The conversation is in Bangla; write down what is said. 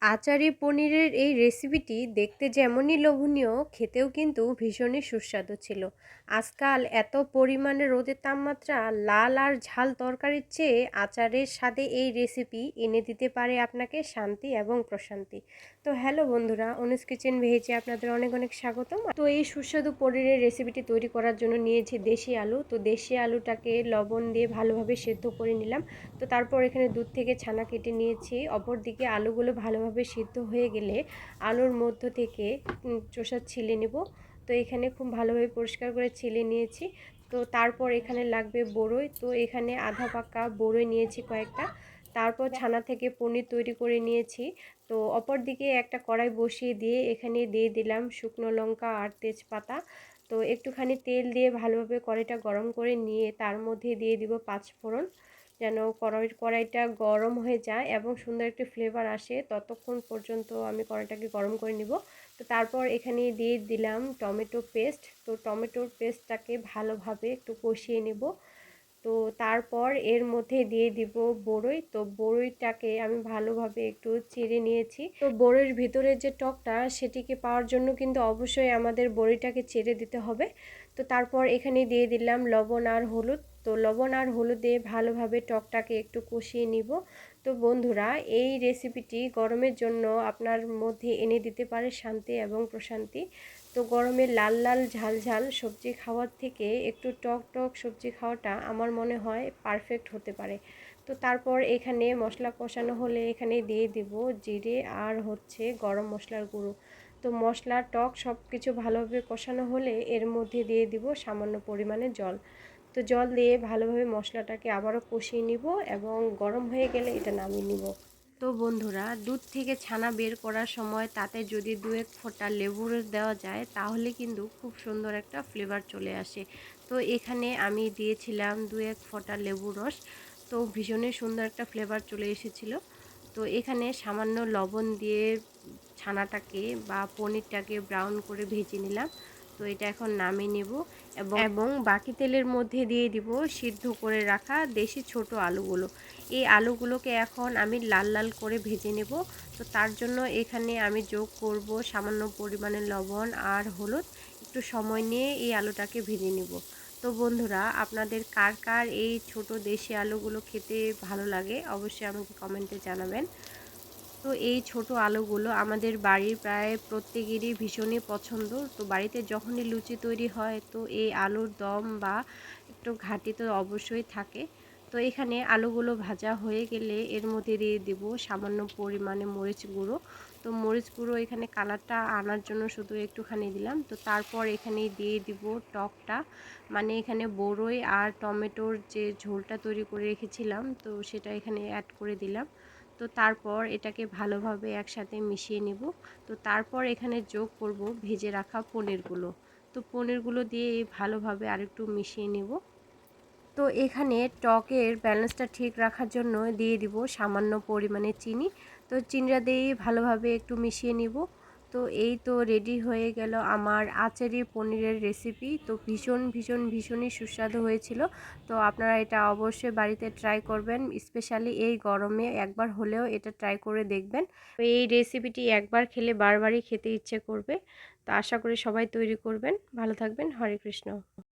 আচারি পনিরের এই রেসিপিটি দেখতে যেমনই লোভনীয়, খেতেও কিন্তু ভীষণই সুস্বাদু ছিল। আজকাল এত পরিমাণে রোদের তাপমাত্রা, লাল আর ঝাল তরকারির চেয়ে আচারের স্বাদে এই রেসিপি এনে দিতে পারে আপনাকে শান্তি এবং প্রশান্তি। তো হ্যালো বন্ধুরা, অনুজ কিচেন ভেজে আপনাদের অনেক অনেক স্বাগতম। তো এই সুস্বাদু পনিরের রেসিপিটি তৈরি করার জন্য নিয়েছি দেশি আলু। তো দেশি আলুটাকে লবণ দিয়ে ভালোভাবে সেদ্ধ করে নিলাম। তো তারপর এখানে দুধ থেকে ছানা কেটে নিয়েছি। অপরদিকে আলুগুলো ভালোভাবে সিদ্ধ হয়ে গেলে আলুর মধ্য থেকে চোষা ছিলে নেব। তো এখানে খুব ভালোভাবে পরিষ্কার করে ছিলে নিয়েছি। তো তারপর এখানে লাগবে বড়ই। তো এখানে আধা পাকা বড়ই নিয়েছি কয়েকটা। তারপর ছানা থেকে পনির তৈরি করে নিয়েছি। তো অপরদিকে একটা কড়াই বসিয়ে দিয়ে এখানে দিয়ে দিলাম শুকনো লঙ্কা আর তেজপাতা। তো একটুখানি তেল দিয়ে ভালোভাবে কড়াইটা গরম করে নিয়ে তার মধ্যে দিয়ে দিব পাঁচফোড়ন, যেন কড়াইটা গরম হয়ে যায় এবং সুন্দর একটি ফ্লেভার আসে, ততক্ষণ পর্যন্ত আমি কড়াইটাকে গরম করে নিব। তো তারপর এখানে দিয়ে দিলাম টমেটো পেস্ট। তো টমেটোর পেস্টটাকে ভালোভাবে একটু কষিয়ে নেব। তো তারপর এর মধ্যে দিয়ে দিব বড়ই। তো বড়ইটাকে আমি ভালোভাবে একটু চিড়ে নিয়েছি। তো বড়ির ভিতরে যে টকটা, সেটিকে পাওয়ার জন্য কিন্তু অবশ্যই আমাদের বড়িটাকে চিড়ে দিতে হবে। তো তারপর এখানে দিয়ে দিলাম লবণ আর হলুদ। তো লবণ আর হলুদ দিয়ে ভালোভাবে টকটাকে একটু কষিয়ে নিব। তো বন্ধুরা, এই রেসিপিটি গরমের জন্য আপনার মধ্যে এনে দিতে পারে শান্তি এবং প্রশান্তি। তো গরমে লাল লাল ঝাল ঝাল সবজি খাওয়ার থেকে একটু টক টক সবজি খাওয়াটা আমার মনে হয় পারফেক্ট হতে পারে। তো তারপর এখানে মশলা কষানো হলে এখানে দিয়ে দিব জিরে আর গরম মশলার গুঁড়ো। তো মশলা টক সব কিছু ভালোভাবে কষানো হলে এর মধ্যে দিয়ে দিব সামান্য পরিমাণে জল। তো জল দিয়ে ভালোভাবে মশলাটাকে আবারও কষিয়ে নিব এবং গরম হয়ে গেলে এটা নামিয়ে নিব। তো বন্ধুরা, দুধ থেকে ছানা বের করার সময় তাতে যদি দু এক ফোঁটা লেবুর রস দেওয়া যায় তাহলে কিন্তু খুব সুন্দর একটা ফ্লেভার চলে আসে। তো এখানে আমি দিয়েছিলাম দু এক ফোঁটা লেবুর রস। তো ভীষণই সুন্দর একটা ফ্লেভার চলে এসেছিল। তো এখানে সামান্য লবণ দিয়ে ছানাটাকে বা পনিরটাকে ব্রাউন করে ভেজে নিলাম। তো এটা এখন নামিয়ে নেব এবং বাকি তেলের মধ্যে দিয়ে দিব সিদ্ধ করে রাখা দেশি ছোট আলুগুলো। এই আলুগুলোকে এখন আমি লাল লাল করে ভেজে নেব। তো তার জন্য এখানে আমি যোগ করব সামান্য পরিমাণে লবণ আর হলুদ। একটু সময় নিয়ে এই আলুটাকে ভেজে নেব। তো বন্ধুরা, আপনাদের কার কার এই ছোট দেশি আলুগুলো খেতে ভালো লাগে অবশ্যই আমাকে কমেন্টে জানাবেন। তো এই ছোট আলুগুলো আমাদের বাড়ির প্রায় প্রত্যেকেরই ভীষণই পছন্দ। তো বাড়িতে যখনই লুচি তৈরি হয় তো এই আলুর দম বা একটু ঘাঁটি তো অবশ্যই থাকে। তো এখানে আলুগুলো ভাজা হয়ে গেলে এর মধ্যে দিয়ে দেব সামান্য পরিমাণে মরিচ গুঁড়ো। তো মরিচ গুঁড়ো এখানে কালারটা আনার জন্য শুধু একটুখানি দিলাম। তো তারপর এখানে দিয়ে দিব টকটা, মানে এখানে বড়ই আর টমেটোর যে ঝোলটা তৈরি করে রেখেছিলাম তো সেটা এখানে অ্যাড করে দিলাম। তো তারপর এটাকে ভালোভাবে একসাথে মিশিয়ে নিব। তো তারপর এখানে যোগ করব ভেজে রাখা পনিরগুলো। তো পনিরগুলো দিয়ে ভালোভাবে আরেকটু মিশিয়ে নিব। তো এখানে টকের ব্যালেন্সটা ঠিক রাখার জন্য দিয়ে দিব সামান্য পরিমাণে চিনি। তো চিনিটা দিয়ে ভালোভাবে একটু মিশিয়ে নিব। তো এই তো রেডি হয়ে গেল আমার আচারি পনিরের রেসিপি। তো ভীষণই সুস্বাদু হয়েছিল। তো আপনারা এটা অবশ্যই বাড়িতে ট্রাই করবেন, স্পেশালি এই গরমে একবার হলেও এটা ট্রাই করে দেখবেন। তো এই রেসিপিটি একবার খেলে বারবারই খেতে ইচ্ছে করবে। তো আশা করি সবাই তৈরি করবেন। ভালো থাকবেন। হরে কৃষ্ণ।